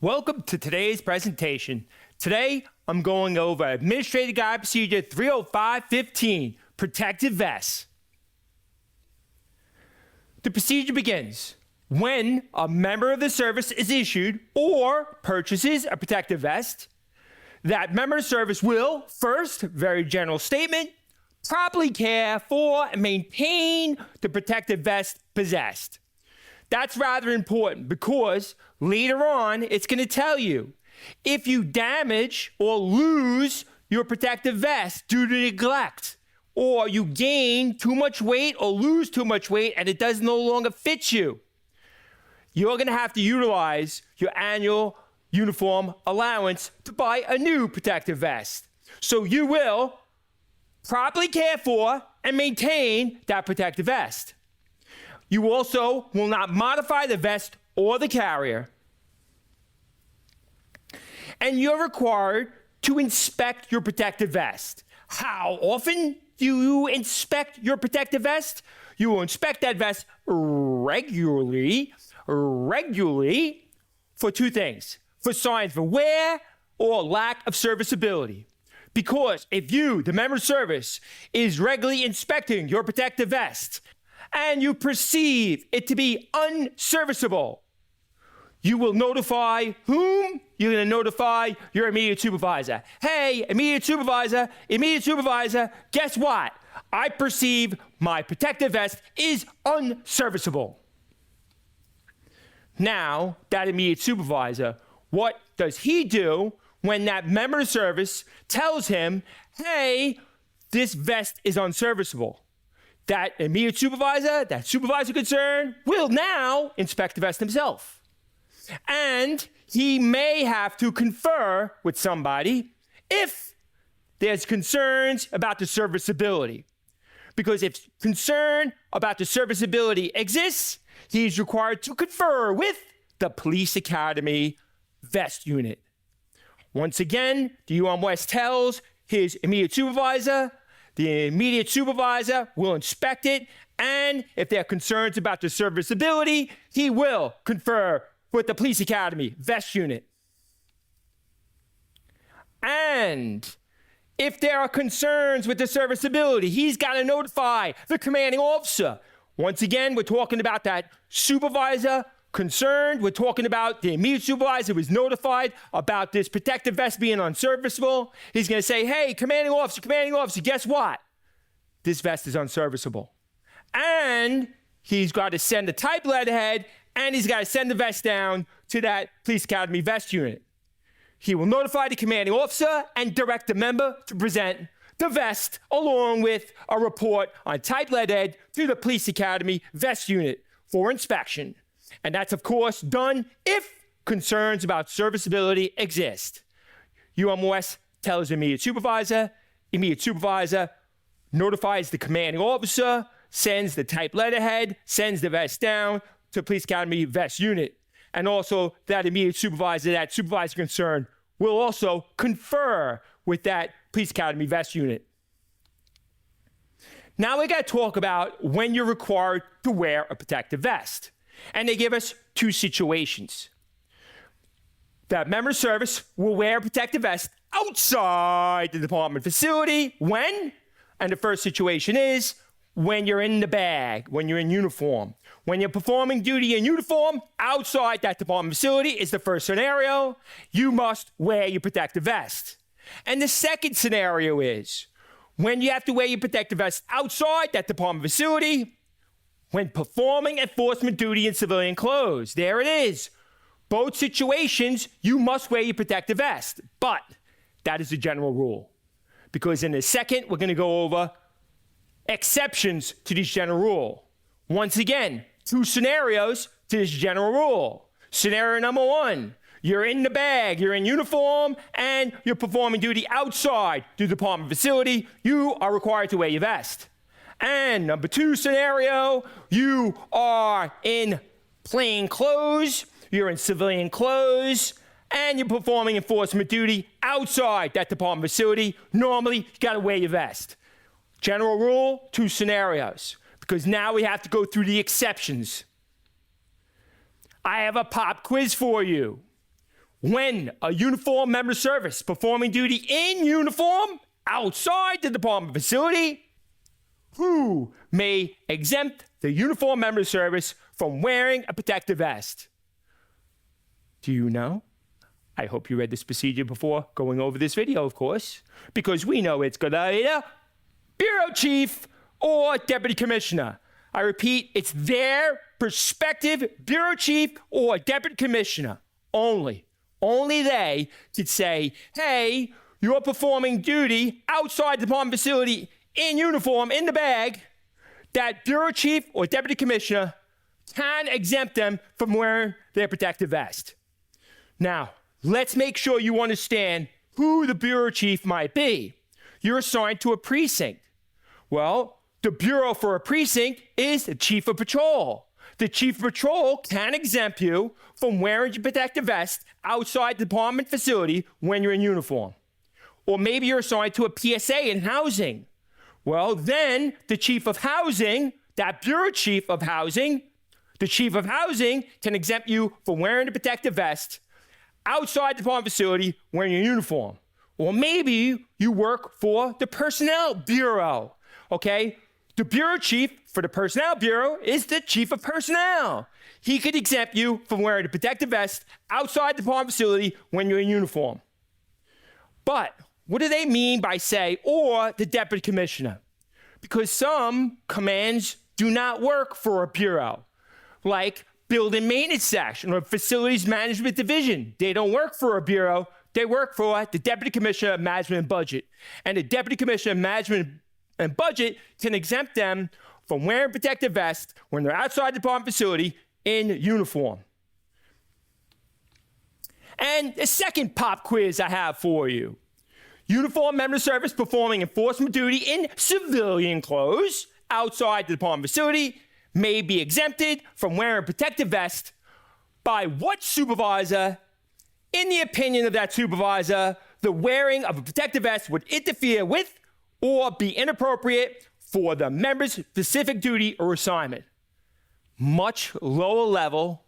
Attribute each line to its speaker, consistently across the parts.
Speaker 1: Welcome to today's presentation. Today, I'm going over Administrative Guide Procedure 305-15, Protective Vests. The procedure begins when a member of the service is issued or purchases a protective vest. That member of service will, first, very general statement, properly care for and maintain the protective vest possessed. That's rather important because later on, it's going to tell you if you damage or lose your protective vest due to neglect, or you gain too much weight or lose too much weight and it does no longer fit you, you're going to have to utilize your annual uniform allowance to buy a new protective vest. So you will properly care for and maintain that protective vest. You also will not modify the vest or the carrier. And you're required to inspect your protective vest. How often do you inspect your protective vest? You will inspect that vest regularly for two things: for signs of wear or lack of serviceability. Because if you, the member of service, is regularly inspecting your protective vest and you perceive it to be unserviceable, you will notify whom? You're going to notify your immediate supervisor. Hey, immediate supervisor, guess what? I perceive my protective vest is unserviceable. Now, that immediate supervisor, what does he do when that member of service tells him, hey, this vest is unserviceable? That immediate supervisor, that supervisor concerned, will now inspect the vest himself. And he may have to confer with somebody if there's concerns about the serviceability. Because if concern about the serviceability exists, he's required to confer with the Police Academy Vest Unit. Once again, the UM-West tells his immediate supervisor. The immediate supervisor will inspect it, and if there are concerns about the serviceability, he will confer with the Police Academy Vest Unit. And if there are concerns with the serviceability, he's got to notify the commanding officer. Once again, we're talking about that supervisor concerned. We're talking about the immediate supervisor who is notified about this protective vest being unserviceable. He's going to say, hey, commanding officer, guess what? This vest is unserviceable. And he's got to send a type letterhead, and he's got to send the vest down to that Police Academy Vest Unit. He will notify the commanding officer and direct the member to present the vest along with a report on type letterhead to the Police Academy Vest Unit for inspection. And that's, of course, done if concerns about serviceability exist. UM-West tells the immediate supervisor notifies the commanding officer, sends the type letterhead, sends the vest down to Police Academy Vest Unit. And also that immediate supervisor, that supervisor concerned, will also confer with that Police Academy Vest Unit. Now we got to talk about when you're required to wear a protective vest. And they give us two situations. That member of service will wear a protective vest outside the department facility when? And the first situation is when you're in the bag, when you're in uniform. When you're performing duty in uniform outside that department facility is the first scenario. You must wear your protective vest. And the second scenario is when you have to wear your protective vest outside that department facility when performing enforcement duty in civilian clothes. There it is. Both situations, you must wear your protective vest. But that is the general rule. Because in a second, we're going to go over exceptions to this general rule. Once again, two scenarios to this general rule. Scenario number one, you're in the bag, you're in uniform, and you're performing duty outside the department facility. You are required to wear your vest. And number two scenario, you are in plain clothes, you're in civilian clothes, and you're performing enforcement duty outside that department facility. Normally, you gotta wear your vest. General rule, 2 scenarios, because now we have to go through the exceptions. I have a pop quiz for you. When a uniformed member of service performing duty in uniform outside the department facility, who may exempt the uniformed member of service from wearing a protective vest? Do you know? I hope you read this procedure before going over this video, of course, because we know it's gonna be the bureau chief or deputy commissioner. I repeat, it's their prospective bureau chief or deputy commissioner only. Only they could say, hey, you're performing duty outside the department facility in uniform, in the bag. That bureau chief or deputy commissioner can exempt them from wearing their protective vest. Now, let's make sure you understand who the bureau chief might be. You're assigned to a precinct. Well, the bureau for a precinct is the chief of patrol. The chief of patrol can exempt you from wearing your protective vest outside the department facility when you're in uniform. Or maybe you're assigned to a PSA in housing. Well, then the chief of housing, that bureau chief of housing, the chief of housing can exempt you from wearing the protective vest outside the department facility when you're in uniform. Or maybe you work for the personnel bureau, okay? The bureau chief for the personnel bureau is the chief of personnel. He could exempt you from wearing a protective vest outside the department facility when you're in uniform. But what do they mean by say, or the deputy commissioner? Because some commands do not work for a bureau, like building maintenance section or facilities management division. They don't work for a bureau. They work for the deputy commissioner of management and budget. And the deputy commissioner of management and budget can exempt them from wearing protective vests when they're outside the department facility in uniform. And the second pop quiz I have for you. Uniformed member of service performing enforcement duty in civilian clothes outside the department facility may be exempted from wearing a protective vest by what supervisor? In the opinion of that supervisor, the wearing of a protective vest would interfere with or be inappropriate for the member's specific duty or assignment. Much lower level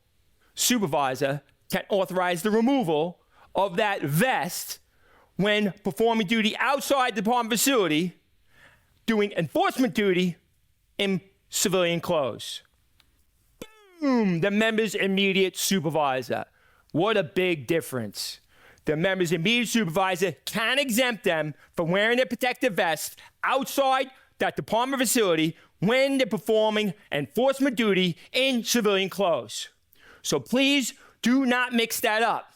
Speaker 1: supervisor can authorize the removal of that vest when performing duty outside the department facility, doing enforcement duty in civilian clothes. Boom, the member's immediate supervisor. What a big difference. The member's immediate supervisor can exempt them from wearing their protective vest outside that department facility when they're performing enforcement duty in civilian clothes. So please do not mix that up.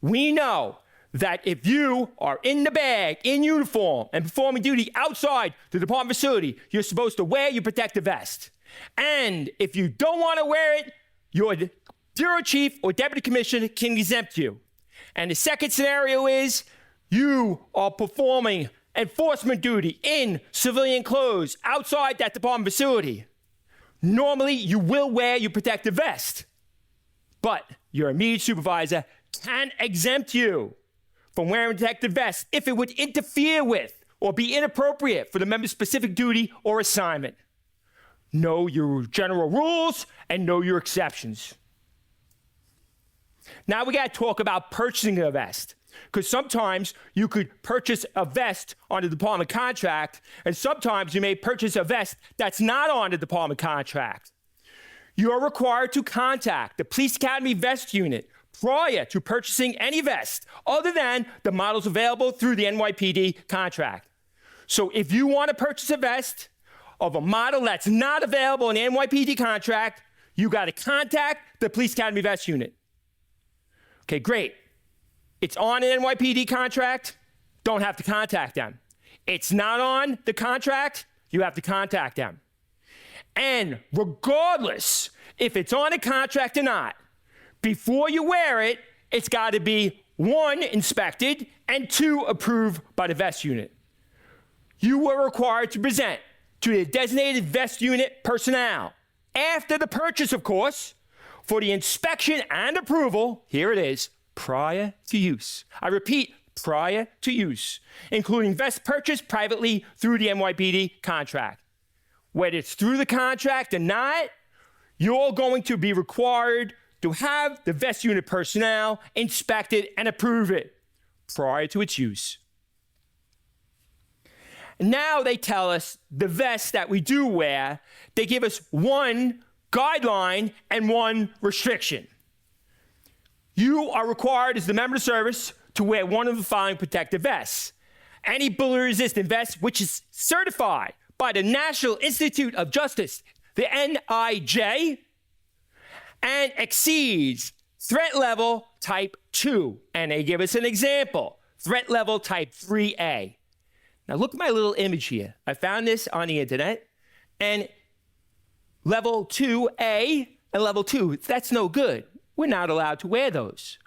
Speaker 1: We know that if you are in the bag, in uniform, and performing duty outside the department facility, you're supposed to wear your protective vest. And if you don't want to wear it, your bureau chief or deputy commissioner can exempt you. And the second scenario is you are performing enforcement duty in civilian clothes outside that department facility. Normally, you will wear your protective vest, but your immediate supervisor can exempt you from wearing a protective vest if it would interfere with or be inappropriate for the member's specific duty or assignment. Know your general rules and know your exceptions. Now we got to talk about purchasing a vest, because sometimes you could purchase a vest on the department contract, and sometimes you may purchase a vest that's not on the department contract. You are required to contact the Police Academy Vest Unit prior to purchasing any vest other than the models available through the NYPD contract. So if you want to purchase a vest of a model that's not available in the NYPD contract, you got to contact the Police Academy Vest Unit. Okay, great. It's on an NYPD contract, don't have to contact them. It's not on the contract, you have to contact them. And regardless if it's on a contract or not, before you wear it, it's got to be 1, inspected, and 2, approved by the vest unit. You were required to present to the designated vest unit personnel after the purchase, of course, for the inspection and approval, here it is, prior to use. I repeat, prior to use, including vests purchased privately through the NYPD contract. Whether it's through the contract or not, you're going to be required to have the vest unit personnel inspect it and approve it prior to its use. Now they tell us the vests that we do wear, they give us one guideline and one restriction. You are required as the member of the service to wear one of the following protective vests. Any bullet-resistant vest which is certified by the National Institute of Justice, the NIJ, and exceeds threat level type 2. And they give us an example, threat level type 3A. Now look at my little image here. I found this on the internet, and level 2A and level 2, that's no good. We're not allowed to wear those.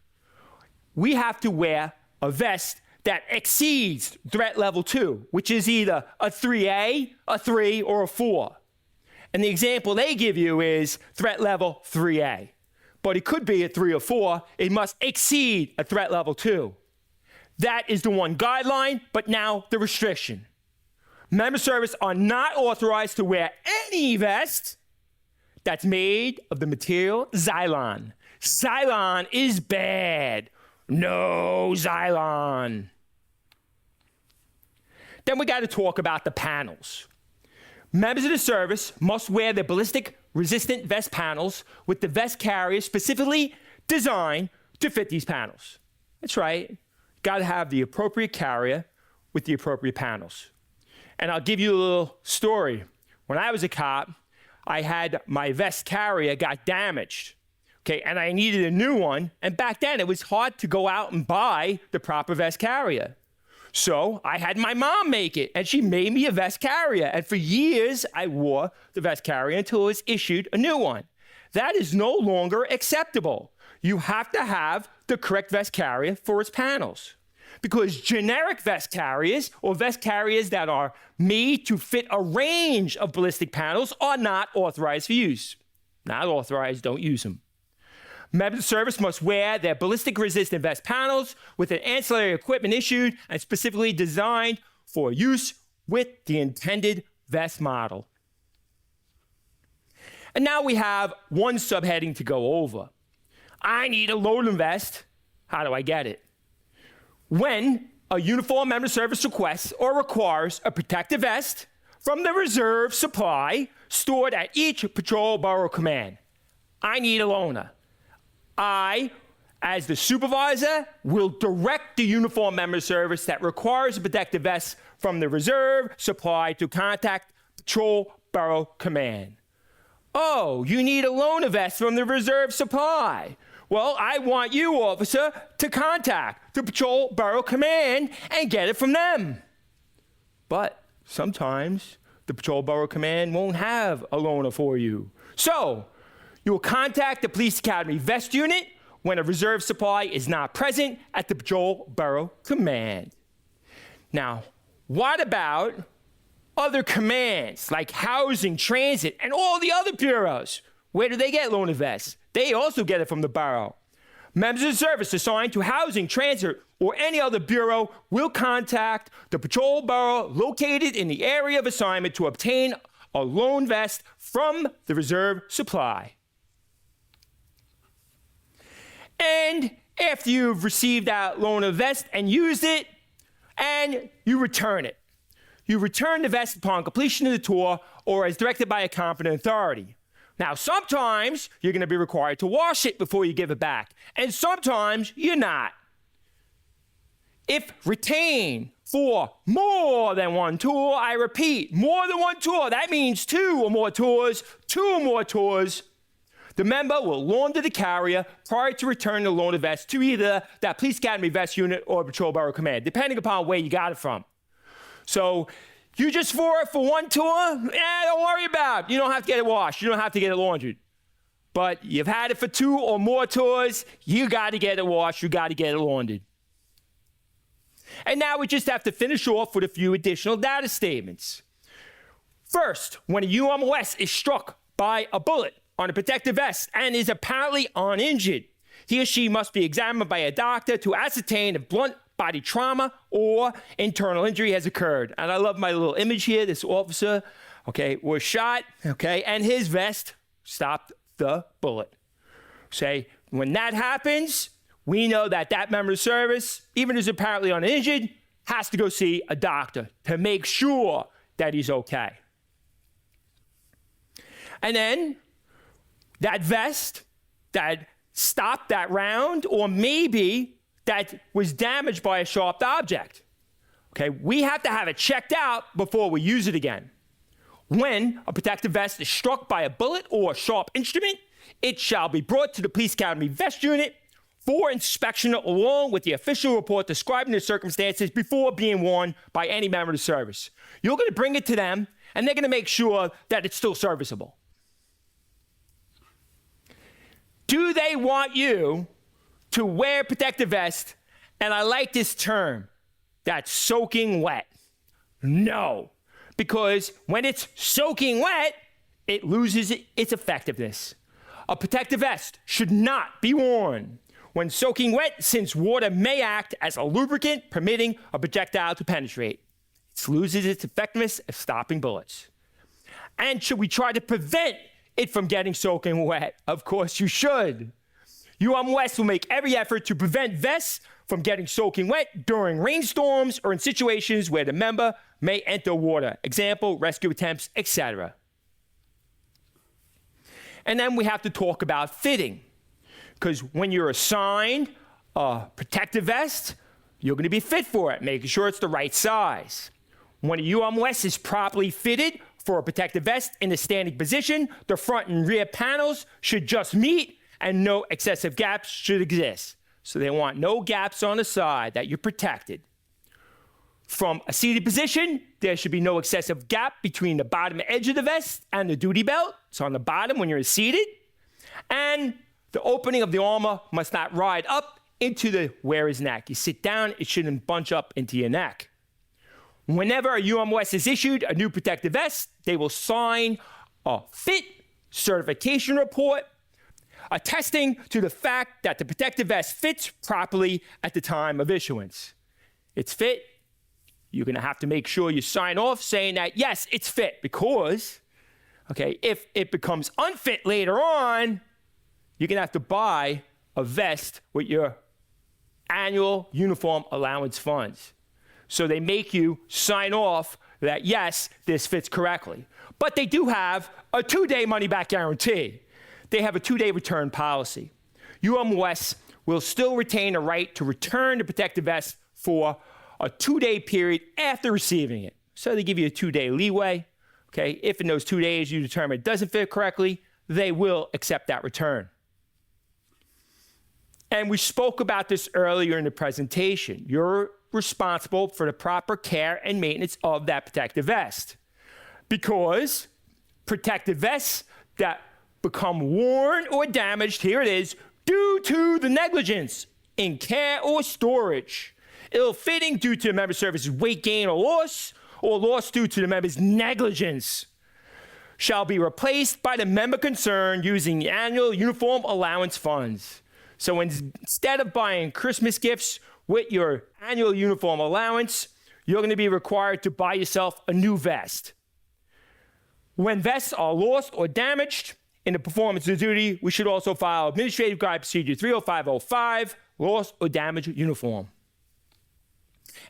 Speaker 1: We have to wear a vest that exceeds threat level 2, which is either a 3A, a 3, or a 4. And the example they give you is threat level 3A. But it could be a 3 or 4. It must exceed a threat level 2. That is the one guideline, but now the restriction. Member service are not authorized to wear any vest that's made of the material Xylon. Xylon is bad. No Xylon. Then we got to talk about the panels. Members of the service must wear their ballistic resistant vest panels with the vest carriers specifically designed to fit these panels. That's right. Got to have the appropriate carrier with the appropriate panels. And I'll give you a little story. When I was a cop, I had my vest carrier got damaged. Okay, and I needed a new one. And back then, it was hard to go out and buy the proper vest carrier. So I had my mom make it, and she made me a vest carrier. And for years, I wore the vest carrier until it was issued a new one. That is no longer acceptable. You have to have the correct vest carrier for its panels. Because generic vest carriers, or vest carriers that are made to fit a range of ballistic panels, are not authorized for use. Not authorized, don't use them. Members of the service must wear their ballistic resistant vest panels with an ancillary equipment issued and specifically designed for use with the intended vest model. And now we have one subheading to go over. I need a loading vest. How do I get it? When a uniform member of service requests or requires a protective vest from the reserve supply stored at each patrol borough command, I need a loaner. I, as the supervisor, will direct the uniform member of service that requires a protective vest from the reserve supply to contact patrol borough command. Oh, you need a loaner vest from the reserve supply. Well, I want you, officer, to contact the patrol borough command and get it from them. But sometimes the patrol borough command won't have a loaner for you. So you will contact the police academy vest unit when a reserve supply is not present at the patrol borough command. Now, what about other commands like housing, transit, and all the other bureaus? Where do they get loaner vests? They also get it from the borough. Members of the service assigned to housing, transit, or any other bureau will contact the patrol borough located in the area of assignment to obtain a loan vest from the reserve supply. And after you've received that loaner vest and used it, and you return it. You return the vest upon completion of the tour or as directed by a competent authority. Now, sometimes you're going to be required to wash it before you give it back, and sometimes you're not. If retained for more than one tour, I repeat, more than one tour, that means 2 or more tours, 2 or more tours, the member will launder the carrier prior to returning the loaner vest to either that police academy vest unit or patrol borough command, depending upon where you got it from. So you just wore it for one tour? Don't worry about it. You don't have to get it washed. You don't have to get it laundered. But you've had it for 2 or more tours, you got to get it washed. You got to get it laundered. And now we just have to finish off with a few additional data statements. First, when a UMOS is struck by a bullet on a protective vest and is apparently uninjured, he or she must be examined by a doctor to ascertain if blunt body trauma, or internal injury has occurred. And I love my little image here. This officer, okay, was shot, okay, and his vest stopped the bullet. Say, when that happens, we know that that member of service, even if he's apparently uninjured, has to go see a doctor to make sure that he's okay. And then that vest that stopped that round, or maybe that was damaged by a sharp object, okay, we have to have it checked out before we use it again. When a protective vest is struck by a bullet or a sharp instrument, it shall be brought to the Police Academy Vest Unit for inspection along with the official report describing the circumstances before being worn by any member of the service. You're going to bring it to them, and they're going to make sure that it's still serviceable. Do they want you to wear protective vest? And I like this term, that's soaking wet. No, because when it's soaking wet, it loses its effectiveness. A protective vest should not be worn when soaking wet, since water may act as a lubricant, permitting a projectile to penetrate. It loses its effectiveness of stopping bullets. And should we try to prevent it from getting soaking wet? Of course you should. UM West will make every effort to prevent vests from getting soaking wet during rainstorms or in situations where the member may enter water. Example, rescue attempts, etc. And then we have to talk about fitting. Because when you're assigned a protective vest, you're going to be fit for it, making sure it's the right size. When a UM West is properly fitted for a protective vest in a standing position, the front and rear panels should just meet and no excessive gaps should exist. So they want no gaps on the side, that you're protected. From a seated position, there should be no excessive gap between the bottom edge of the vest and the duty belt. It's on the bottom when you're seated. And the opening of the armor must not ride up into the wearer's neck. You sit down, it shouldn't bunch up into your neck. Whenever a UM West is issued a new protective vest, they will sign a fit certification report attesting to the fact that the protective vest fits properly at the time of issuance. It's fit. You're going to have to make sure you sign off saying that, yes, it's fit, because, okay, if it becomes unfit later on, you're going to have to buy a vest with your annual uniform allowance funds. So they make you sign off that, yes, this fits correctly. But they do have a 2-day money-back guarantee. They have a 2-day return policy. UM West will still retain a right to return the protective vest for a 2-day period after receiving it. So they give you a 2-day leeway. Okay, if in those 2 days you determine it doesn't fit correctly, they will accept that return. And we spoke about this earlier in the presentation. You're responsible for the proper care and maintenance of that protective vest, because protective vests that become worn or damaged, here it is, due to the negligence in care or storage, ill-fitting due to the member's service's weight gain or loss due to the member's negligence, shall be replaced by the member concerned using the annual uniform allowance funds. So instead of buying Christmas gifts with your annual uniform allowance, you're going to be required to buy yourself a new vest. When vests are lost or damaged in the performance of duty, we should also file Administrative Guide Procedure 30505, lost or damaged uniform.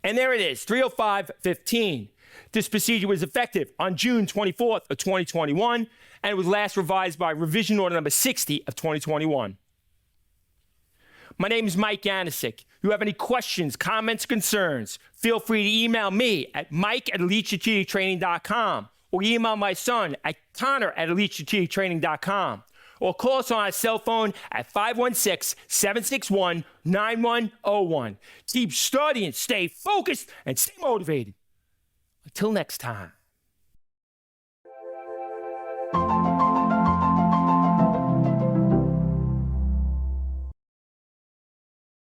Speaker 1: And there it is, 30515. This procedure was effective on June 24th of 2021, and it was last revised by Revision Order number 60 of 2021. My name is Mike Yanisic. If you have any questions, comments, concerns, feel free to email me at mike@elitestrategictraining.com, or email my son at connor@elitestrategictraining.com, or call us on our cell phone at 516-761-9101. Keep studying, stay focused, and stay motivated. Until next time.